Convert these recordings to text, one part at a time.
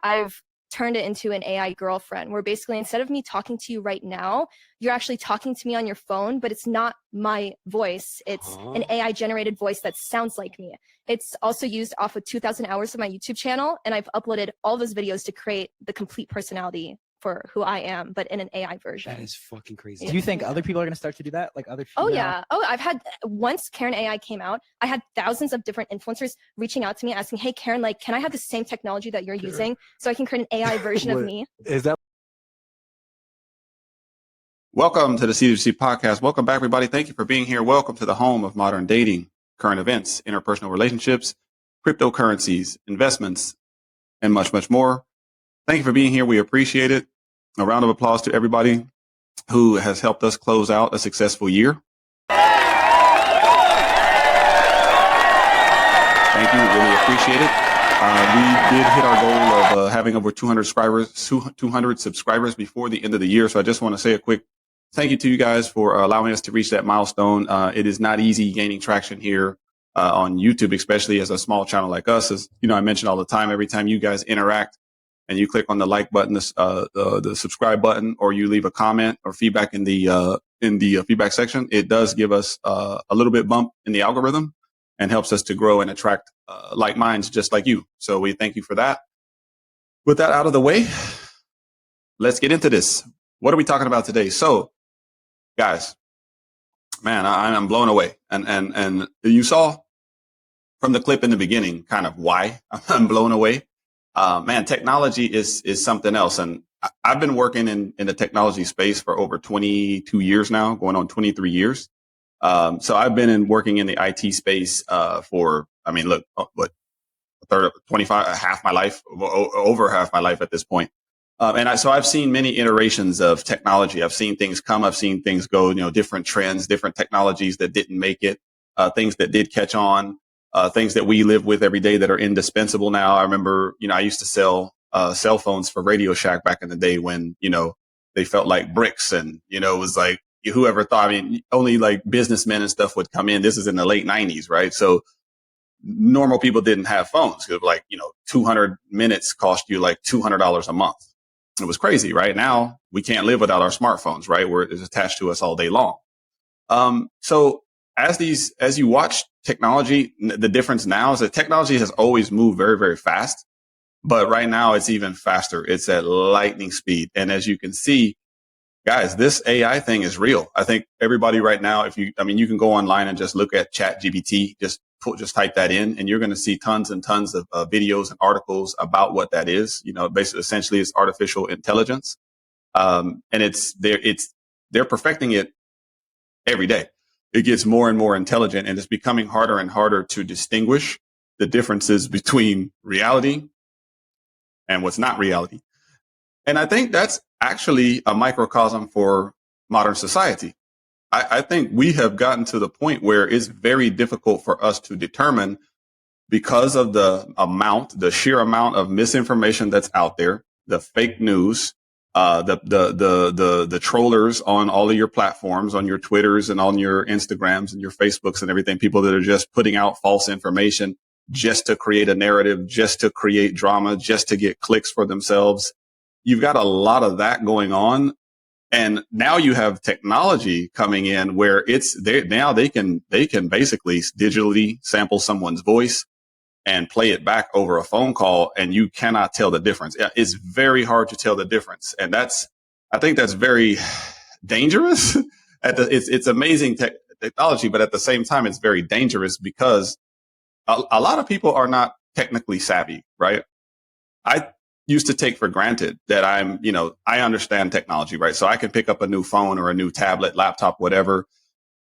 I've turned it into an AI girlfriend, where basically instead of me talking to you right now, you're actually talking to me on your phone, but it's not my voice. It's an AI generated voice that sounds like me. It's also used off of 2,000 hours of my YouTube channel, and I've uploaded all those videos to create the complete personality for who I am, but in an AI version. That is fucking crazy. Do you think other people are going to start to do that? Like other female? Oh yeah. Oh, I've had, once Karen AI came out, I had thousands of different influencers reaching out to me asking, hey Karen, like, can I have the same technology that you're using so I can create an AI version of me? Is that? Welcome to the C2C podcast. Welcome back, everybody. Thank you for being here. Welcome to the home of modern dating, current events, interpersonal relationships, cryptocurrencies, investments, and much, much more. Thank you for being here. We appreciate it. A round of applause to everybody who has helped us close out a successful year. Thank you. Really appreciate it. We did hit our goal of having over 200 subscribers before the end of the year. So I just want to say a quick thank you to you guys for allowing us to reach that milestone. It is not easy gaining traction here on YouTube, especially as a small channel like us. As you know, I mention all the time, every time you guys interact and you click on the like button, the subscribe button, or you leave a comment or feedback in the feedback section, it does give us a little bit bump in the algorithm and helps us to grow and attract like minds just like you. So we thank you for that. With that out of the way, let's get into this. What are we talking about today? So, guys, man, I'm blown away. And you saw from the clip in the beginning kind of why I'm blown away. Man, technology is something else. And I've been working in the technology space for over 22 years now, going on 23 years. So I've been working in the IT space for, I mean, look, what, a third of 25, half my life, over half my life at this point. So I've seen many iterations of technology. I've seen things come, I've seen things go, different trends, different technologies that didn't make it, things that did catch on, things that we live with every day that are indispensable now. I remember, I used to sell cell phones for Radio Shack back in the day when, they felt like bricks, and, it was like, whoever thought, I mean, only like businessmen and stuff would come in. This is in the late 90s, right? So normal people didn't have phones. It was like, 200 minutes cost you like $200 a month. It was crazy, right? Now we can't live without our smartphones, right? Where it's attached to us all day long. So as you watch technology, the difference now is that technology has always moved very, very fast, but right now it's even faster. It's at lightning speed. And as you can see, guys, this AI thing is real. I think everybody right now, you can go online and just look at ChatGPT, just type that in, and you're going to see tons and tons of videos and articles about what that is. Basically, essentially, it's artificial intelligence, and they're perfecting it every day. It gets more and more intelligent, and it's becoming harder and harder to distinguish the differences between reality and what's not reality. And I think that's actually a microcosm for modern society. I think we have gotten to the point where it's very difficult for us to determine, because of the sheer amount of misinformation that's out there, the fake news, the trollers on all of your platforms, on your Twitters and on your Instagrams and your Facebooks and everything, people that are just putting out false information just to create a narrative, just to create drama, just to get clicks for themselves. You've got a lot of that going on. And now you have technology coming in where now they can basically digitally sample someone's voice and play it back over a phone call, and you cannot tell the difference. It's very hard to tell the difference. And I think that's very dangerous. It's amazing technology, but at the same time, it's very dangerous because a lot of people are not technically savvy, right? I used to take for granted that I understand technology, right? So I can pick up a new phone or a new tablet, laptop, whatever,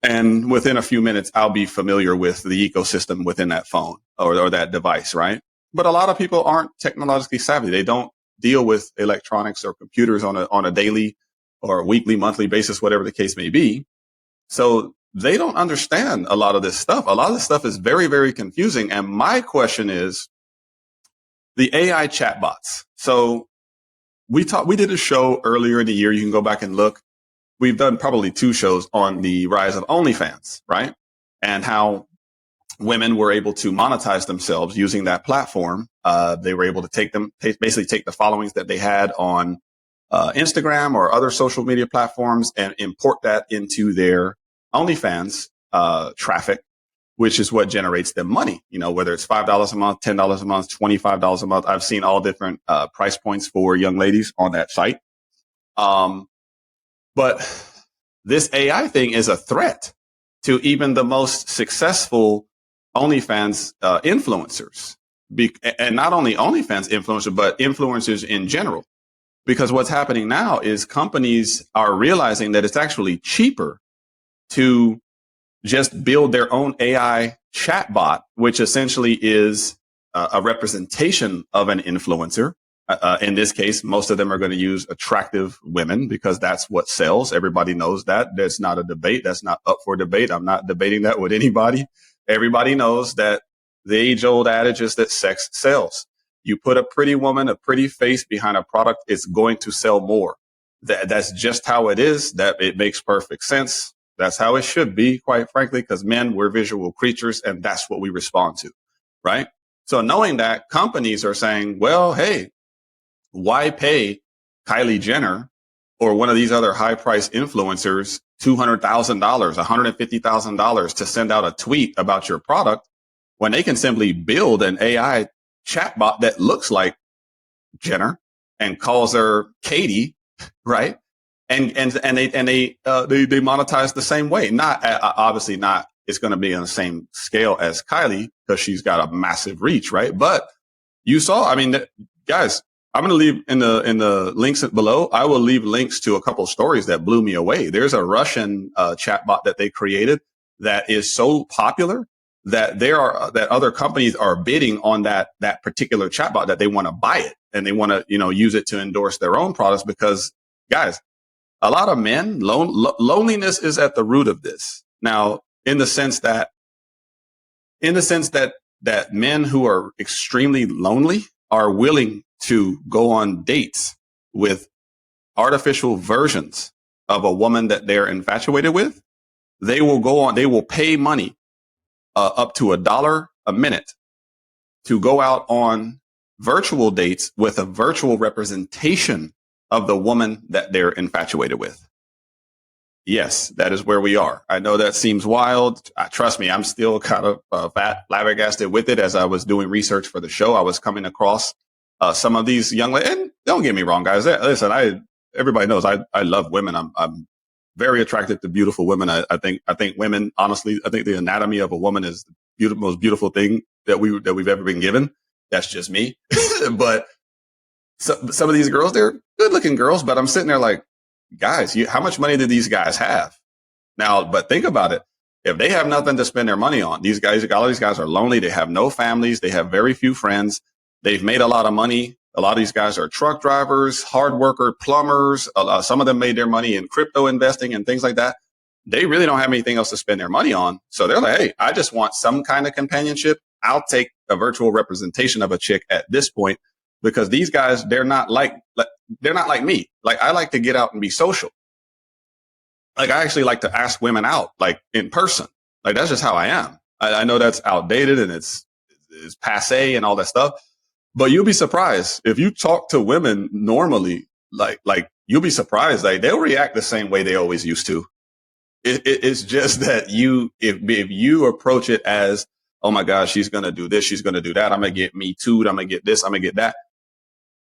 and within a few minutes, I'll be familiar with the ecosystem within that phone or that device, right? But a lot of people aren't technologically savvy. They don't deal with electronics or computers on a daily or weekly, monthly basis, whatever the case may be. So they don't understand a lot of this stuff. A lot of this stuff is very, very confusing. And my question is, the AI chatbots. So we did a show earlier in the year. You can go back and look. We've done probably 2 shows on the rise of OnlyFans, right? And how women were able to monetize themselves using that platform. They were able to basically take the followings that they had on Instagram or other social media platforms and import that into their OnlyFans traffic, which is what generates them money. You know, whether it's $5 a month, $10 a month, $25 a month. I've seen all different price points for young ladies on that site. But this AI thing is a threat to even the most successful OnlyFans influencers, and not only OnlyFans influencers, but influencers in general. Because what's happening now is companies are realizing that it's actually cheaper to just build their own AI chatbot, which essentially is a representation of an influencer. In this case, most of them are going to use attractive women because that's what sells. Everybody knows that. That's not a debate. That's not up for debate. I'm not debating that with anybody. Everybody knows that the age-old adage is that sex sells. You put a pretty woman, a pretty face behind a product, it's going to sell more. That's just how it is. That it makes perfect sense. That's how it should be, quite frankly, because men, we're visual creatures, and that's what we respond to, right? So knowing that, companies are saying, well, hey, why pay Kylie Jenner or one of these other high-priced influencers $200,000, $150,000 to send out a tweet about your product when they can simply build an AI chatbot that looks like Jenner and calls her Katie, right? And they monetize the same way. Not obviously not. It's going to be on the same scale as Kylie because she's got a massive reach, right? But you saw. I mean, guys, I'm going to leave in the links below. I will leave links to a couple of stories that blew me away. There's a Russian chatbot that they created that is so popular that that other companies are bidding on that particular chatbot, that they want to buy it and they want to, use it to endorse their own products because, guys, a lot of men, loneliness is at the root of this. Now, in the sense that men who are extremely lonely are willing to go on dates with artificial versions of a woman that they're infatuated with. They will pay money up to $1 a minute to go out on virtual dates with a virtual representation of the woman that they're infatuated with. Yes, that is where we are. I know that seems wild. Trust me, I'm still kind of flabbergasted with it. As I was doing research for the show, I was coming across some of these young ladies. And don't get me wrong, guys. Listen, everybody knows I love women. I'm very attracted to beautiful women. I think women, honestly, I think the anatomy of a woman is the most beautiful thing that we've ever been given. That's just me. But some of these girls, they're good looking girls, but I'm sitting there like, guys, how much money do these guys have? Now, but think about it. If they have nothing to spend their money on, a lot of these guys are lonely. They have no families. They have very few friends. They've made a lot of money. A lot of these guys are truck drivers, hard worker, plumbers. Some of them made their money in crypto investing and things like that. They really don't have anything else to spend their money on. So they're like, hey, I just want some kind of companionship. I'll take a virtual representation of a chick at this point because these guys, they're not like me. Like, I like to get out and be social. Like, I actually like to ask women out, like in person. Like, that's just how I am. I know that's outdated and it's passe and all that stuff. But you'll be surprised if you talk to women normally, like you'll be surprised. Like, they'll react the same way they always used to. It's just that if you approach it as, oh my gosh, she's going to do this, she's going to do that. I'm going to get me too. I'm going to get this. I'm going to get that.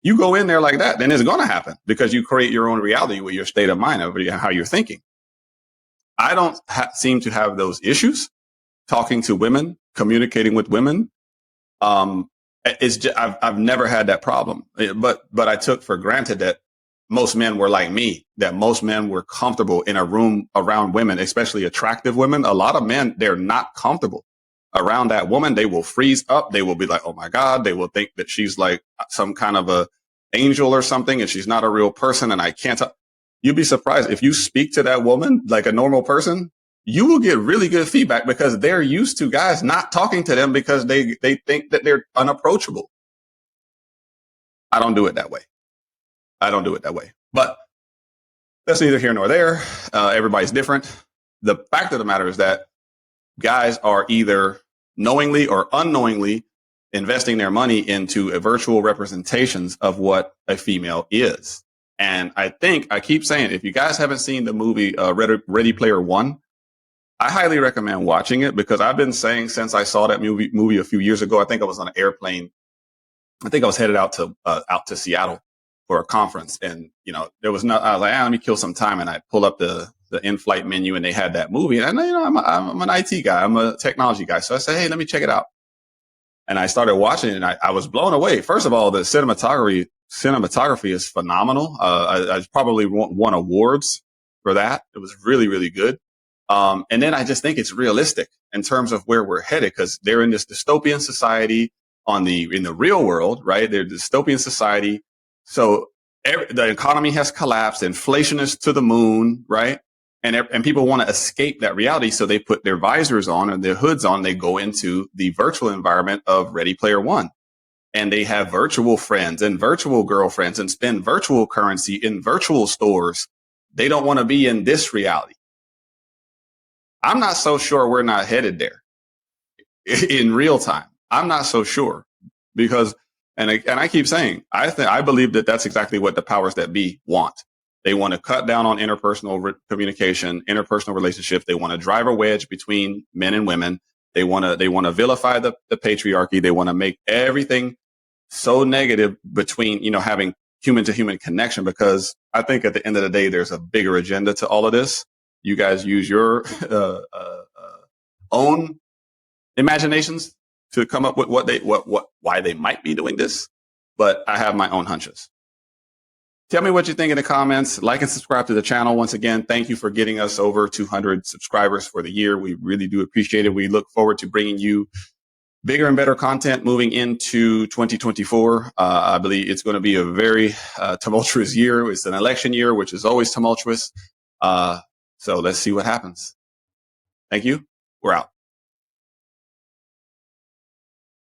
You go in there like that, then it's going to happen because you create your own reality with your state of mind, of how you're thinking. I don't seem to have those issues talking to women, communicating with women. It's just, I've never had that problem, but I took for granted that most men were like me, that most men were comfortable in a room around women, especially attractive women. A lot of men, they're not comfortable around that woman. They will freeze up. They will be like, oh my God. They will think that she's like some kind of a angel or something and she's not a real person. And I can't you'd be surprised if you speak to that woman like a normal person, you will get really good feedback because they're used to guys not talking to them because they think that they're unapproachable. I don't do it that way. But that's neither here nor there. Everybody's different. The fact of the matter is that guys are either knowingly or unknowingly investing their money into a virtual representations of what a female is. And I keep saying, if you guys haven't seen the movie Ready Player One, I highly recommend watching it, because I've been saying since I saw that movie a few years ago. I think I was on an airplane. I think I was headed out to Seattle for a conference, and there was I was like, let me kill some time, and I pull up the in-flight menu, and they had that movie, and I'm an IT guy, I'm a technology guy, so I said, hey, let me check it out, and I started watching it, and I was blown away. First of all, the cinematography is phenomenal. I probably won awards for that. It was really, really good. And then I just think it's realistic in terms of where we're headed, because they're in this dystopian society in the real world, right? They're dystopian society. So the economy has collapsed. Inflation is to the moon, right? And people want to escape that reality. So they put their visors on and their hoods on. They go into the virtual environment of Ready Player One, and they have virtual friends and virtual girlfriends and spend virtual currency in virtual stores. They don't want to be in this reality. I'm not so sure we're not headed there in real time. I'm not so sure, because, and I keep saying, I believe that that's exactly what the powers that be want. They want to cut down on interpersonal communication, interpersonal relationships. They want to drive a wedge between men and women. They want to vilify the patriarchy. They want to make everything so negative between, having human to human connection, because I think at the end of the day, there's a bigger agenda to all of this. You guys use your own imaginations to come up with why they might be doing this, but I have my own hunches. Tell me what you think in the comments. Like and subscribe to the channel. Once again, thank you for getting us over 200 subscribers for the year. We really do appreciate it. We look forward to bringing you bigger and better content moving into 2024. I believe it's going to be a very tumultuous year. It's an election year, which is always tumultuous. So let's see what happens. Thank you. We're out.